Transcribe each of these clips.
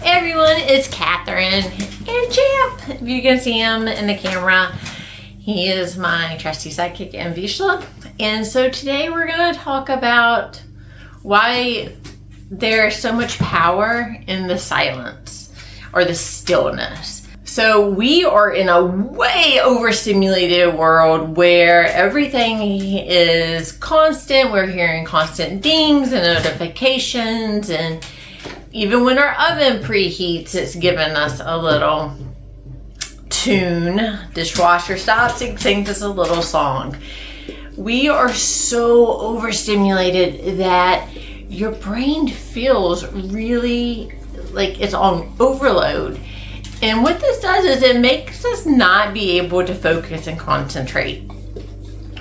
Hey everyone, it's Catherine and Champ. If you can see him in the camera, he is my trusty sidekick and Vishla. And so today we're going to talk about why there's so much power in the silence or the stillness. So we are in a way overstimulated world where everything is constant. We're hearing constant dings and notifications, and even when our oven preheats, it's giving us a little tune. Dishwasher stops, it sings us a little song. We are so overstimulated that your brain feels really like it's on overload. And what this does is it makes us not be able to focus and concentrate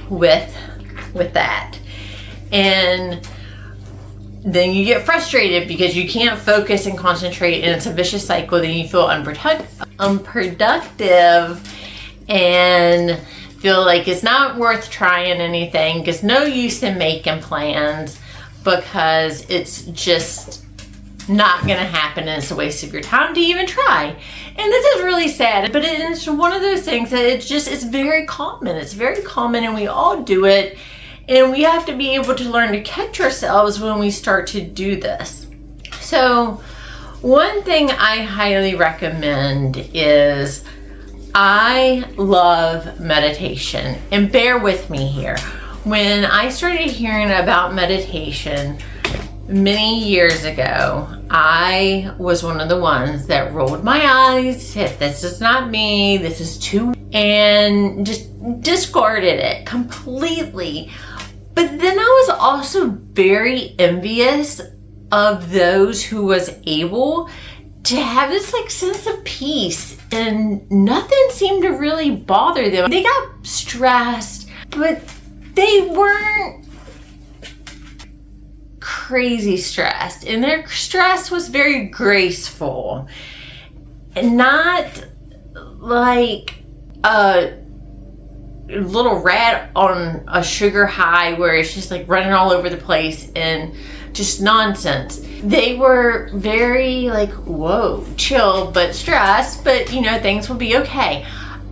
with that. And then you get frustrated because you can't focus and concentrate, and it's a vicious cycle. Then you feel unproductive and feel like it's not worth trying anything. It's no use in making plans because it's just not gonna happen, and it's a waste of your time to even try. And this is really sad, but it's one of those things that it's very common. It's very common, and we all do it. And we have to be able to learn to catch ourselves when we start to do this. So one thing I highly recommend is, I love meditation. And bear with me here. When I started hearing about meditation many years ago, I was one of the ones that rolled my eyes, said, this is not me, this is too, and just discarded it completely. But then I was also very envious of those who was able to have this like sense of peace, and nothing seemed to really bother them. They got stressed, but they weren't crazy stressed, and their stress was very graceful and not like a little rat on a sugar high where it's just like running all over the place and just nonsense. They were very like, whoa, chill, but stressed, but you know, things will be okay.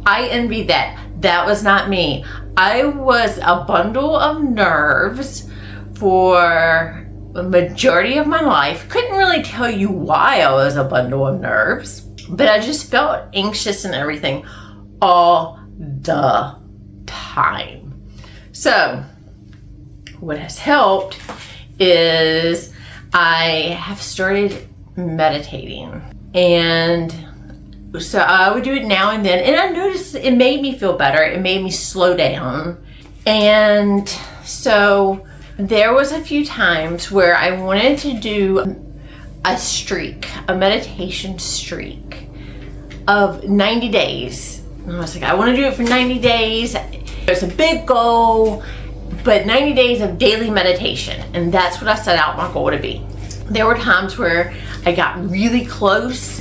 I envied that. That was not me. I was a bundle of nerves for the majority of my life. Couldn't really tell you why I was a bundle of nerves, but I just felt anxious and everything all the time. So what has helped is I have started meditating, and so I would do it now and then, and I noticed it made me feel better. It made me slow down. And so there was a few times where I wanted to do a streak, a meditation streak of 90 days. And I was like, I want to do it for 90 days. It's a big goal, but 90 days of daily meditation. And that's what I set out my goal to be. There were times where I got really close,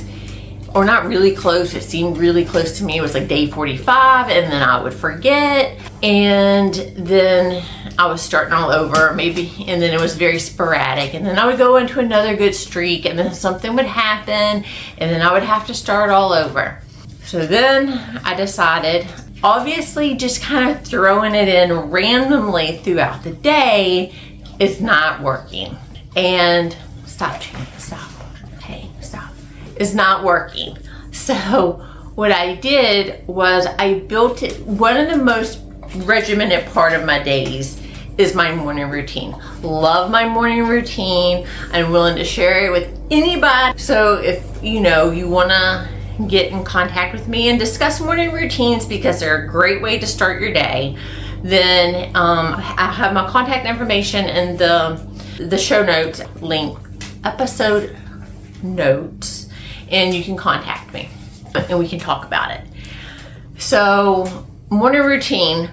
or not really close, it seemed really close to me. It was like day 45, and then I would forget, and then I was starting all over maybe, and then it was very sporadic, and then I would go into another good streak, and then something would happen, and then I would have to start all over. So then I decided, obviously just kind of throwing it in randomly throughout the day is not working. And stop, hey, stop. It's not working. So what I did was I built it. One of the most regimented part of my days is my morning routine. Love my morning routine. I'm willing to share it with anybody. So if you want to get in contact with me and discuss morning routines, because they're a great way to start your day, then I have my contact information in the show notes link, episode notes, and you can contact me and we can talk about it. So morning routine,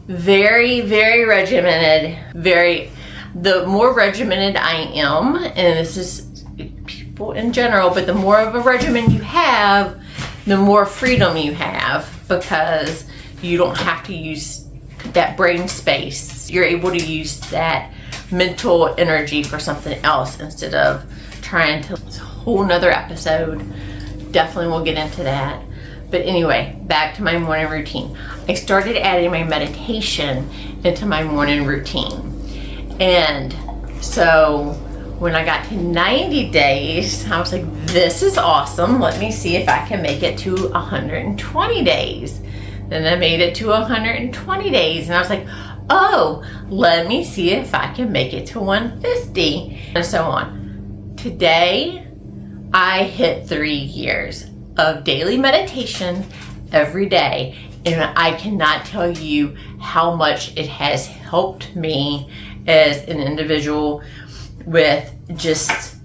very, very regimented. The more regimented I am, and this is people in general, but the more of a regimen you have, the more freedom you have, because you don't have to use that brain space. You're able to use that mental energy for something else instead of trying to. It's a whole nother episode. Definitely we'll get into that. But anyway, back to my morning routine. I started adding my meditation into my morning routine. And so when I got to 90 days, I was like, this is awesome. Let me see if I can make it to 120 days. Then I made it to 120 days and I was like, oh, let me see if I can make it to 150 and so on. Today, I hit 3 years of daily meditation every day, and I cannot tell you how much it has helped me as an individual with just,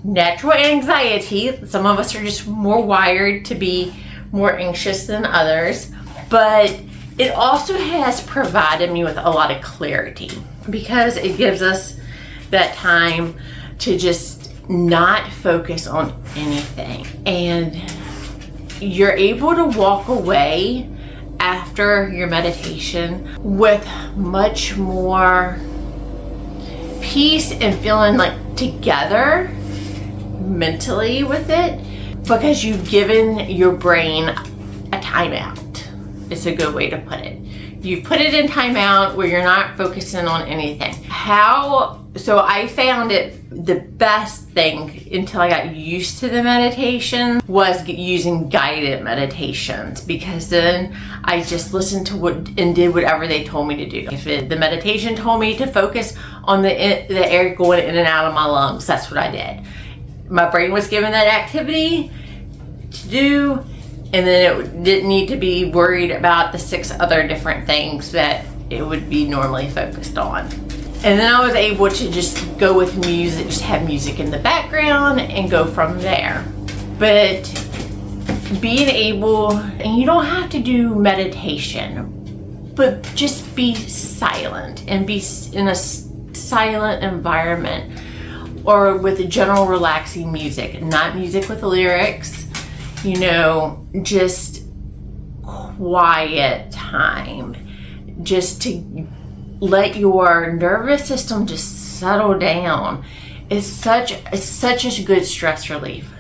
natural anxiety. Some of us are just more wired to be more anxious than others, but it also has provided me with a lot of clarity because it gives us that time to just not focus on anything, and you're able to walk away after your meditation with much more peace and feeling like together mentally with it, because you've given your brain a timeout. It's a good way to put it. You put it in timeout where you're not focusing on anything. So I found it the best thing until I got used to the meditation was using guided meditations, because then I just listened to and did whatever they told me to do. If the meditation told me to focus on the air going in and out of my lungs, that's what I did. My brain was given that activity to do, and then it didn't need to be worried about the 6 other different things that it would be normally focused on. And then I was able to just go with music, just have music in the background and go from there. But being able, and you don't have to do meditation, but just be silent and be in a silent environment, or with general relaxing music, not music with lyrics, just quiet time, just to let your nervous system just settle down. It's such a good stress relief.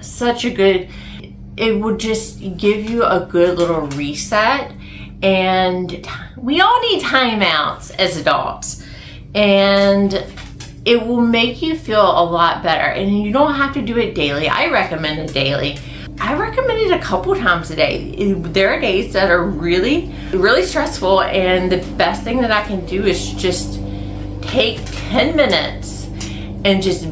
It would just give you a good little reset. And we all need timeouts as adults, and it will make you feel a lot better. And you don't have to do it daily. I recommend it daily. I recommend it a couple times a day. There are days that are really, really stressful, and the best thing that I can do is just take 10 minutes and just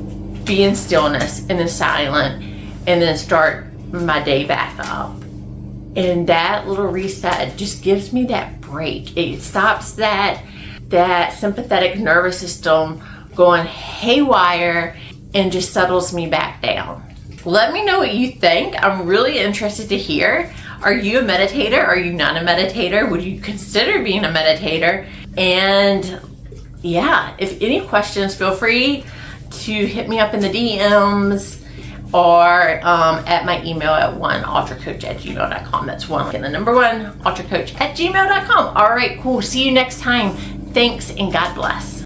be in stillness and in silence, and then start my day back up. And that little reset just gives me that break. It stops that sympathetic nervous system going haywire and just settles me back down. Let me know what you think. I'm really interested to hear. Are you a meditator? Are you not a meditator? Would you consider being a meditator? And yeah, if any questions, feel free to hit me up in the DMs or at my email at oneultracoach@gmail.com. That's 1 and the number 1 ultracoach@gmail.com. All right, cool. See you next time. Thanks and God bless.